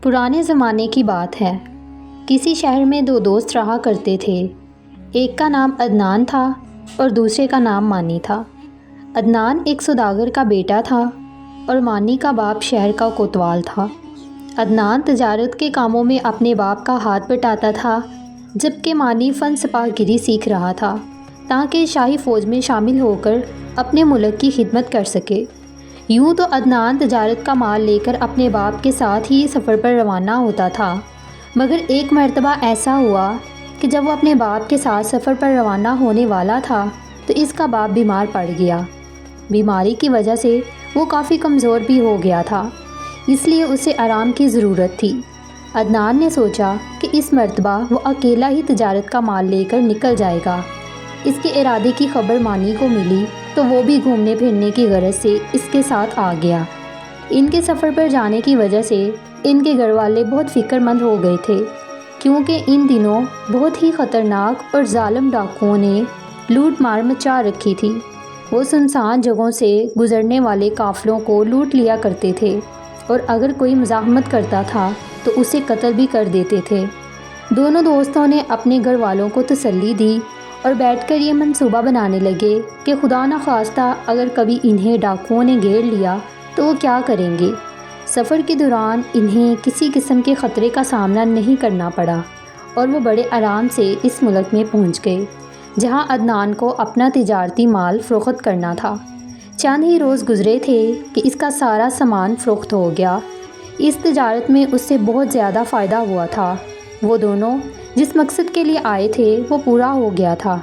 پرانے زمانے کی بات ہے۔ کسی شہر میں دو دوست رہا کرتے تھے۔ ایک کا نام عدنان تھا اور دوسرے کا نام مانی تھا۔ عدنان ایک سوداگر کا بیٹا تھا اور مانی کا باپ شہر کا کوتوال تھا۔ عدنان تجارت کے کاموں میں اپنے باپ کا ہاتھ بٹاتا تھا، جبکہ مانی فن سپاہ گری سیکھ رہا تھا تاکہ شاہی فوج میں شامل ہو کر اپنے ملک کی خدمت کر سکے۔ یوں تو عدنان تجارت کا مال لے کر اپنے باپ کے ساتھ ہی سفر پر روانہ ہوتا تھا، مگر ایک مرتبہ ایسا ہوا کہ جب وہ اپنے باپ کے ساتھ سفر پر روانہ ہونے والا تھا تو اس کا باپ بیمار پڑ گیا۔ بیماری کی وجہ سے وہ کافی کمزور بھی ہو گیا تھا، اس لیے اسے آرام کی ضرورت تھی۔ عدنان نے سوچا کہ اس مرتبہ وہ اکیلا ہی تجارت کا مال لے کر نکل جائے گا۔ اس کے ارادے کی خبر مانی کو ملی تو وہ بھی گھومنے پھرنے کی غرض سے اس کے ساتھ آ گیا۔ ان کے سفر پر جانے کی وجہ سے ان کے گھر والے بہت فکر مند ہو گئے تھے، کیونکہ ان دنوں بہت ہی خطرناک اور ظالم ڈاکوؤں نے لوٹ مار مچا رکھی تھی۔ وہ سنسان جگہوں سے گزرنے والے قافلوں کو لوٹ لیا کرتے تھے اور اگر کوئی مزاحمت کرتا تھا تو اسے قتل بھی کر دیتے تھے۔ دونوں دوستوں نے اپنے گھر والوں کو تسلی دی اور بیٹھ کر یہ منصوبہ بنانے لگے کہ خدا نخواستہ اگر کبھی انہیں ڈاکوؤں نے گھیر لیا تو وہ کیا کریں گے۔ سفر کے دوران انہیں کسی قسم کے خطرے کا سامنا نہیں کرنا پڑا اور وہ بڑے آرام سے اس ملک میں پہنچ گئے جہاں عدنان کو اپنا تجارتی مال فروخت کرنا تھا۔ چند ہی روز گزرے تھے کہ اس کا سارا سامان فروخت ہو گیا۔ اس تجارت میں اس سے بہت زیادہ فائدہ ہوا تھا۔ وہ دونوں جس مقصد کے لیے آئے تھے وہ پورا ہو گیا تھا،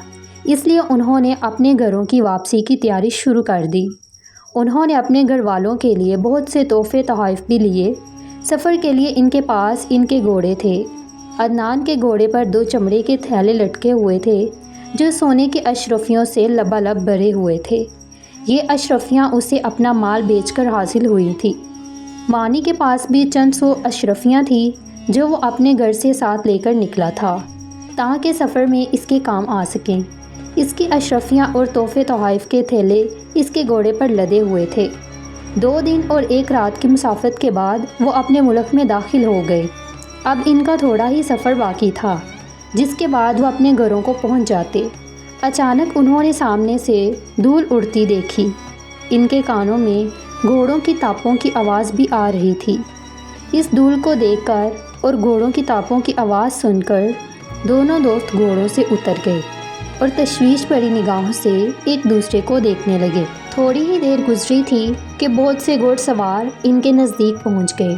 اس لیے انہوں نے اپنے گھروں کی واپسی کی تیاری شروع کر دی۔ انہوں نے اپنے گھر والوں کے لیے بہت سے تحفے تحائف بھی لیے۔ سفر کے لیے ان کے پاس ان کے گھوڑے تھے۔ عدنان کے گھوڑے پر 2 چمڑے کے تھیلے لٹکے ہوئے تھے جو سونے کے اشرفیوں سے لبالب بھرے ہوئے تھے۔ یہ اشرفیاں اسے اپنا مال بیچ کر حاصل ہوئی تھی۔ مانی کے پاس بھی چند 100 اشرفیاں تھیں جو وہ اپنے گھر سے ساتھ لے کر نکلا تھا تاکہ سفر میں اس کے کام آ سکیں۔ اس کی اشرفیاں اور تحفے تحائف کے تھیلے اس کے گھوڑے پر لدے ہوئے تھے۔ 2 دن اور 1 رات کی مسافت کے بعد وہ اپنے ملک میں داخل ہو گئے۔ اب ان کا تھوڑا ہی سفر باقی تھا، جس کے بعد وہ اپنے گھروں کو پہنچ جاتے۔ اچانک انہوں نے سامنے سے دھول اڑتی دیکھی۔ ان کے کانوں میں گھوڑوں کی ٹاپوں کی آواز بھی آ رہی تھی۔ اس دھول کو دیکھ کر اور گھوڑوں کی ٹاپوں کی آواز سن کر دونوں دوست گھوڑوں سے اتر گئے اور تشویش بھری نگاہوں سے ایک دوسرے کو دیکھنے لگے۔ تھوڑی ہی دیر گزری تھی کہ بہت سے گھوڑ سوار ان کے نزدیک پہنچ گئے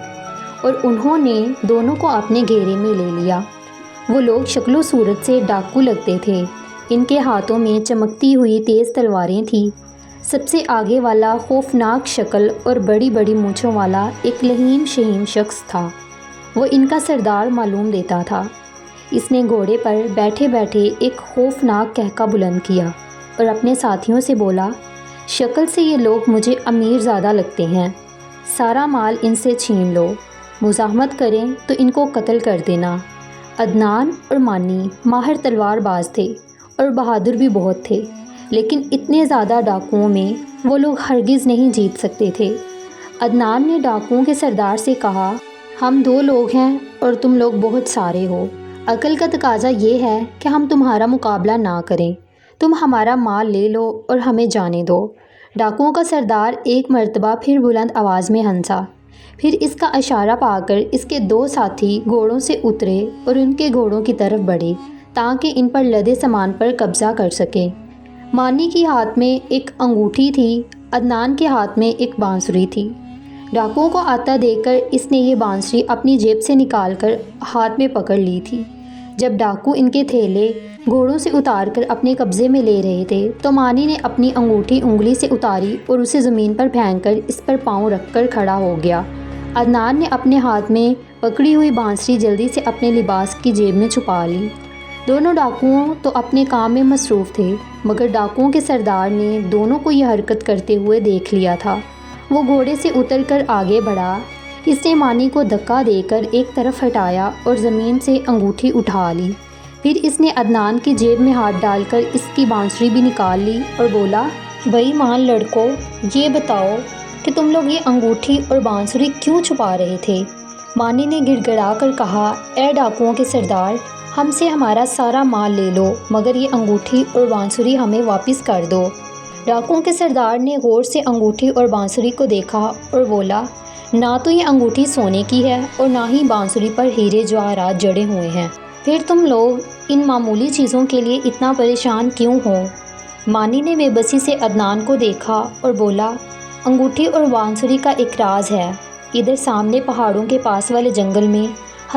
اور انہوں نے دونوں کو اپنے گھیرے میں لے لیا۔ وہ لوگ شکل و صورت سے ڈاکو لگتے تھے۔ ان کے ہاتھوں میں چمکتی ہوئی تیز تلواریں تھیں۔ سب سے آگے والا خوفناک شکل اور بڑی بڑی مونچھوں والا ایک لہیم شہیم شخص تھا۔ وہ ان کا سردار معلوم دیتا تھا۔ اس نے گھوڑے پر بیٹھے بیٹھے ایک خوفناک قہقہ بلند کیا اور اپنے ساتھیوں سے بولا، شکل سے یہ لوگ مجھے امیر زادہ لگتے ہیں۔ سارا مال ان سے چھین لو، مزاحمت کریں تو ان کو قتل کر دینا۔ عدنان اور مانی ماہر تلوار باز تھے اور بہادر بھی بہت تھے، لیکن اتنے زیادہ ڈاکوؤں میں وہ لوگ ہرگز نہیں جیت سکتے تھے۔ عدنان نے ڈاکوؤں کے سردار سے کہا، ہم 2 لوگ ہیں اور تم لوگ بہت سارے ہو۔ عقل کا تقاضا یہ ہے کہ ہم تمہارا مقابلہ نہ کریں۔ تم ہمارا مال لے لو اور ہمیں جانے دو۔ ڈاکوؤں کا سردار ایک مرتبہ پھر بلند آواز میں ہنسا۔ پھر اس کا اشارہ پا کر اس کے 2 ساتھی گھوڑوں سے اترے اور ان کے گھوڑوں کی طرف بڑھے تاکہ ان پر لدے سامان پر قبضہ کر سکیں۔ مانی کے ہاتھ میں ایک انگوٹھی تھی، عدنان کے ہاتھ میں ایک بانسری تھی۔ ڈاکوؤں کو آتا دیکھ کر اس نے یہ بانسری اپنی جیب سے نکال کر ہاتھ میں پکڑ لی تھی۔ جب ڈاکو ان کے تھیلے گھوڑوں سے اتار کر اپنے قبضے میں لے رہے تھے تو مانی نے اپنی انگوٹھی انگلی سے اتاری اور اسے زمین پر پھینک کر اس پر پاؤں رکھ کر کھڑا ہو گیا۔ عدنان نے اپنے ہاتھ میں پکڑی ہوئی بانسری جلدی سے اپنے لباس کی جیب میں چھپا لی۔ دونوں ڈاکوؤں تو اپنے کام میں مصروف تھے، مگر ڈاکوؤں کے سردار نے دونوں کو یہ حرکت کرتے ہوئے دیکھ لیا تھا۔ وہ گھوڑے سے اتر کر آگے بڑھا۔ اس نے مانی کو دھکا دے کر ایک طرف ہٹایا اور زمین سے انگوٹھی اٹھا لی۔ پھر اس نے عدنان کی جیب میں ہاتھ ڈال کر اس کی بانسری بھی نکال لی اور بولا، بے ایمان لڑکو، یہ بتاؤ کہ تم لوگ یہ انگوٹھی اور بانسری کیوں چھپا رہے تھے؟ مانی نے گڑ گڑا کر کہا، اے ڈاکوؤں کے سردار، ہم سے ہمارا سارا مال لے لو مگر یہ انگوٹھی اور بانسری ہمیں واپس کر دو۔ ڈاکوؤں کے سردار نے غور سے انگوٹھی اور بانسری کو دیکھا اور بولا، نہ تو یہ انگوٹھی سونے کی ہے اور نہ ہی بانسری پر ہیرے جواہرات جڑے ہوئے ہیں، پھر تم لوگ ان معمولی چیزوں کے لیے اتنا پریشان کیوں ہو؟ مانی نے بے بسی سے عدنان کو دیکھا اور بولا، انگوٹھی اور بانسری کا ایک راز ہے۔ ادھر سامنے پہاڑوں کے پاس والے جنگل میں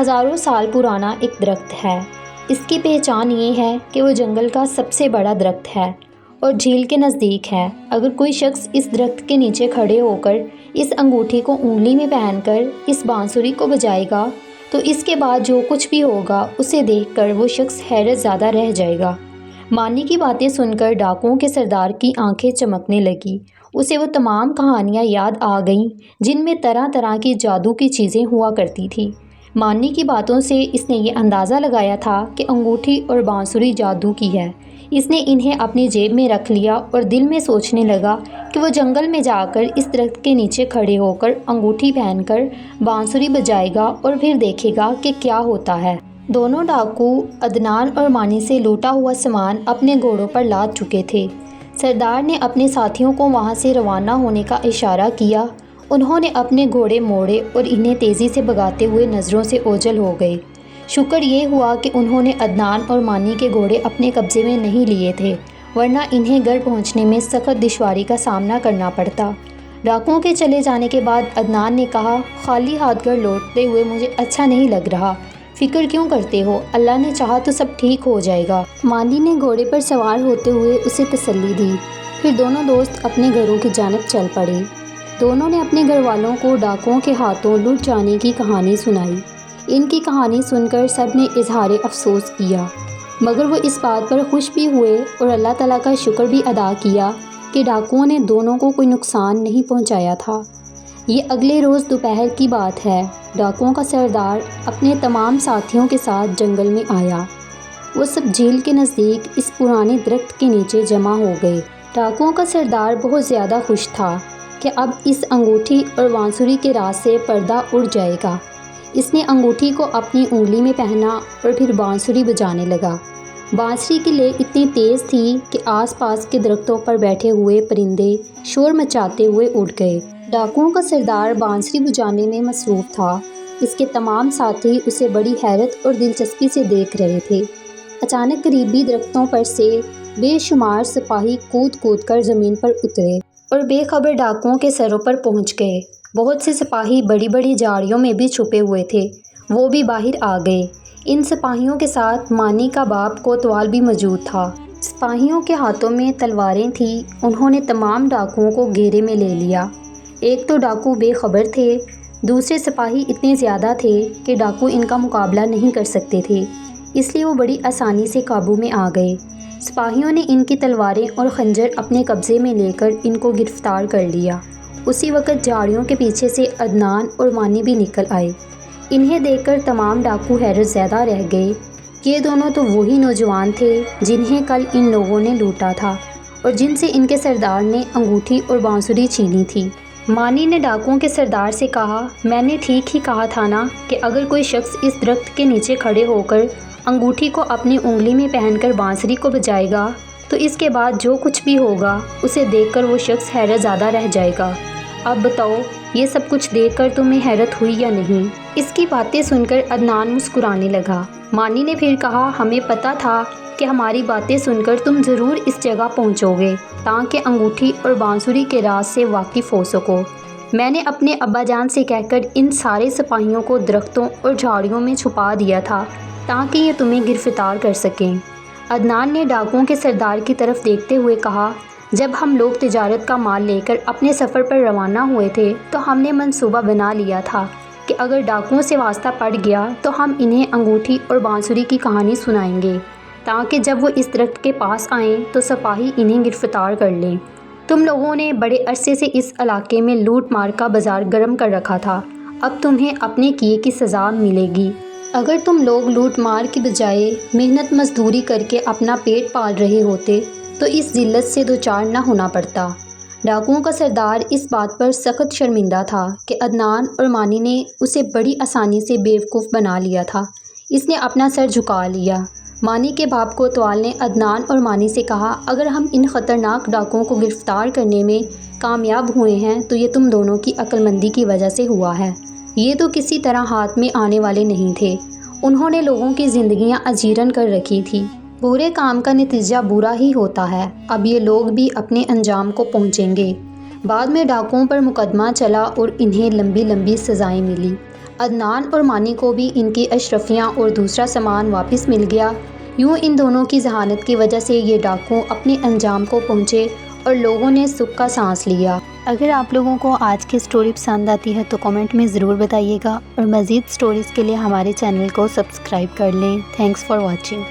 ہزاروں سال پرانا ایک درخت ہے۔ اس کی پہچان یہ ہے کہ وہ جنگل کا سب سے بڑا درخت ہے اور جھیل کے نزدیک ہے۔ اگر کوئی شخص اس درخت کے نیچے کھڑے ہو کر اس انگوٹھی کو انگلی میں پہن کر اس بانسری کو بجائے گا تو اس کے بعد جو کچھ بھی ہوگا اسے دیکھ کر وہ شخص حیرت زدہ رہ جائے گا۔ مانی کی باتیں سن کر ڈاکوؤں کے سردار کی آنکھیں چمکنے لگیں۔ اسے وہ تمام کہانیاں یاد آ گئیں جن میں طرح طرح کی جادو کی چیزیں ہوا کرتی تھیں۔ مانی کی باتوں سے اس نے یہ اندازہ لگایا تھا کہ انگوٹھی اور بانسری جادو کی ہے۔ اس نے انہیں اپنی جیب میں رکھ لیا اور دل میں سوچنے لگا کہ وہ جنگل میں جا کر اس درخت کے نیچے کھڑے ہو کر انگوٹھی پہن کر بانسری بجائے گا اور پھر دیکھے گا کہ کیا ہوتا ہے۔ دونوں ڈاکو عدنان اور مانی سے لوٹا ہوا سامان اپنے گھوڑوں پر لاد چکے تھے۔ سردار نے اپنے ساتھیوں کو وہاں سے روانہ ہونے کا اشارہ کیا۔ انہوں نے اپنے گھوڑے موڑے اور انہیں تیزی سے بھگاتے ہوئے نظروں سے اوجھل ہو گئے۔ شکر یہ ہوا کہ انہوں نے عدنان اور مانی کے گھوڑے اپنے قبضے میں نہیں لیے تھے، ورنہ انہیں گھر پہنچنے میں سخت دشواری کا سامنا کرنا پڑتا۔ ڈاکوؤں کے چلے جانے کے بعد عدنان نے کہا، خالی ہاتھ گھر لوٹتے ہوئے مجھے اچھا نہیں لگ رہا۔ فکر کیوں کرتے ہو؟ اللہ نے چاہا تو سب ٹھیک ہو جائے گا۔ مانی نے گھوڑے پر سوار ہوتے ہوئے اسے تسلی دی۔ پھر دونوں دوست اپنے گھروں کی جانب چل پڑے۔ دونوں نے اپنے گھر والوں کو ڈاکوؤں کے ہاتھوں لٹ جانے کی کہانی سنائی۔ ان کی کہانی سن کر سب نے اظہار افسوس کیا، مگر وہ اس بات پر خوش بھی ہوئے اور اللہ تعالیٰ کا شکر بھی ادا کیا کہ ڈاکوؤں نے دونوں کو کوئی نقصان نہیں پہنچایا تھا۔ یہ اگلے روز دوپہر کی بات ہے۔ ڈاکوؤں کا سردار اپنے تمام ساتھیوں کے ساتھ جنگل میں آیا۔ وہ سب جھیل کے نزدیک اس پرانے درخت کے نیچے جمع ہو گئے۔ ڈاکوؤں کا سردار بہت زیادہ خوش تھا کہ اب اس انگوٹھی اور بانسری کے راز سے پردہ اڑ جائے گا۔ اس نے انگوٹھی کو اپنی انگلی میں پہنا اور پھر بانسری بجانے لگا۔ بانسری کی لے اتنی تیز تھی کہ آس پاس کے درختوں پر بیٹھے ہوئے پرندے شور مچاتے ہوئے اڑ گئے۔ ڈاکوؤں کا سردار بانسری بجانے میں مصروف تھا۔ اس کے تمام ساتھی اسے بڑی حیرت اور دلچسپی سے دیکھ رہے تھے۔ اچانک قریبی درختوں پر سے بے شمار سپاہی کود کود کر زمین پر اترے اور بے خبر ڈاکوؤں کے سروں پر پہنچ گئے۔ بہت سے سپاہی بڑی بڑی جھاڑیوں میں بھی چھپے ہوئے تھے، وہ بھی باہر آ گئے۔ ان سپاہیوں کے ساتھ مانی کا باپ کوتوال بھی موجود تھا۔ سپاہیوں کے ہاتھوں میں تلواریں تھیں۔ انہوں نے تمام ڈاکوؤں کو گھیرے میں لے لیا۔ ایک تو ڈاکو بے خبر تھے، دوسرے سپاہی اتنے زیادہ تھے کہ ڈاکو ان کا مقابلہ نہیں کر سکتے تھے، اس لیے وہ بڑی آسانی سے قابو میں آ گئے۔ سپاہیوں نے ان کی تلواریں اور خنجر اپنے قبضے میں لے کر ان کو گرفتار کر لیا۔ اسی وقت جھاڑیوں کے پیچھے سے عدنان اور مانی بھی نکل آئے۔ انہیں دیکھ کر تمام ڈاکو حیرت زدہ رہ گئے۔ یہ دونوں تو وہی نوجوان تھے جنہیں کل ان لوگوں نے لوٹا تھا اور جن سے ان کے سردار نے انگوٹھی اور بانسری چھینی تھی۔ مانی نے ڈاکوؤں کے سردار سے کہا، میں نے ٹھیک ہی کہا تھا نا کہ اگر کوئی شخص اس درخت کے نیچے کھڑے ہو کر انگوٹھی کو اپنی انگلی میں پہن کر بانسری کو بجائے گا تو اس کے بعد جو کچھ بھی ہوگا اسے دیکھ کر وہ شخص حیرت زدہ رہ جائے گا۔ اب بتاؤ، یہ سب کچھ دیکھ کر تمہیں حیرت ہوئی یا نہیں؟ اس کی باتیں سن کر عدنان مسکرانے لگا۔ مانی نے پھر کہا، ہمیں پتہ تھا کہ ہماری باتیں سن کر تم ضرور اس جگہ پہنچو گے تاکہ انگوٹھی اور بانسری کے راز سے واقف ہو سکو۔ میں نے اپنے ابا جان سے کہہ کر ان سارے سپاہیوں کو درختوں اور جھاڑیوں میں چھپا دیا تھا تاکہ یہ تمہیں گرفتار کر سکیں۔ عدنان نے ڈاکوؤں کے سردار کی طرف دیکھتے ہوئے کہا، جب ہم لوگ تجارت کا مال لے کر اپنے سفر پر روانہ ہوئے تھے تو ہم نے منصوبہ بنا لیا تھا کہ اگر ڈاکوؤں سے واسطہ پڑ گیا تو ہم انہیں انگوٹھی اور بانسری کی کہانی سنائیں گے تاکہ جب وہ اس درخت کے پاس آئیں تو سپاہی انہیں گرفتار کر لیں۔ تم لوگوں نے بڑے عرصے سے اس علاقے میں لوٹ مار کا بازار گرم کر رکھا تھا، اب تمہیں اپنے کیے کی سزا ملے گی۔ اگر تم لوگ لوٹ مار کی بجائے محنت مزدوری کر کے اپنا پیٹ پال رہے ہوتے تو اس ذلت سے دوچار نہ ہونا پڑتا۔ ڈاکوؤں کا سردار اس بات پر سخت شرمندہ تھا کہ عدنان اور مانی نے اسے بڑی آسانی سے بیوقوف بنا لیا تھا۔ اس نے اپنا سر جھکا لیا۔ مانی کے باپ کوتوال نے عدنان اور مانی سے کہا، اگر ہم ان خطرناک ڈاکوؤں کو گرفتار کرنے میں کامیاب ہوئے ہیں تو یہ تم دونوں کی عقل مندی کی وجہ سے ہوا ہے۔ یہ تو کسی طرح ہاتھ میں آنے والے نہیں تھے۔ انہوں نے لوگوں کی زندگیاں اجیرن کر رکھی تھی۔ برے کام کا نتیجہ برا ہی ہوتا ہے۔ اب یہ لوگ بھی اپنے انجام کو پہنچیں گے۔ بعد میں ڈاکوؤں پر مقدمہ چلا اور انہیں لمبی لمبی سزائیں ملی۔ عدنان اور مانی کو بھی ان کی اشرفیاں اور دوسرا سامان واپس مل گیا۔ یوں ان دونوں کی ذہانت کی وجہ سے یہ ڈاکو اپنے انجام کو پہنچے اور لوگوں نے سکھ کا سانس لیا۔ اگر آپ لوگوں کو آج کی سٹوری پسند آتی ہے تو کمنٹ میں ضرور بتائیے گا، اور مزید سٹوریز کے لیے ہمارے چینل کو سبسکرائب کر لیں۔ Thanks for watching.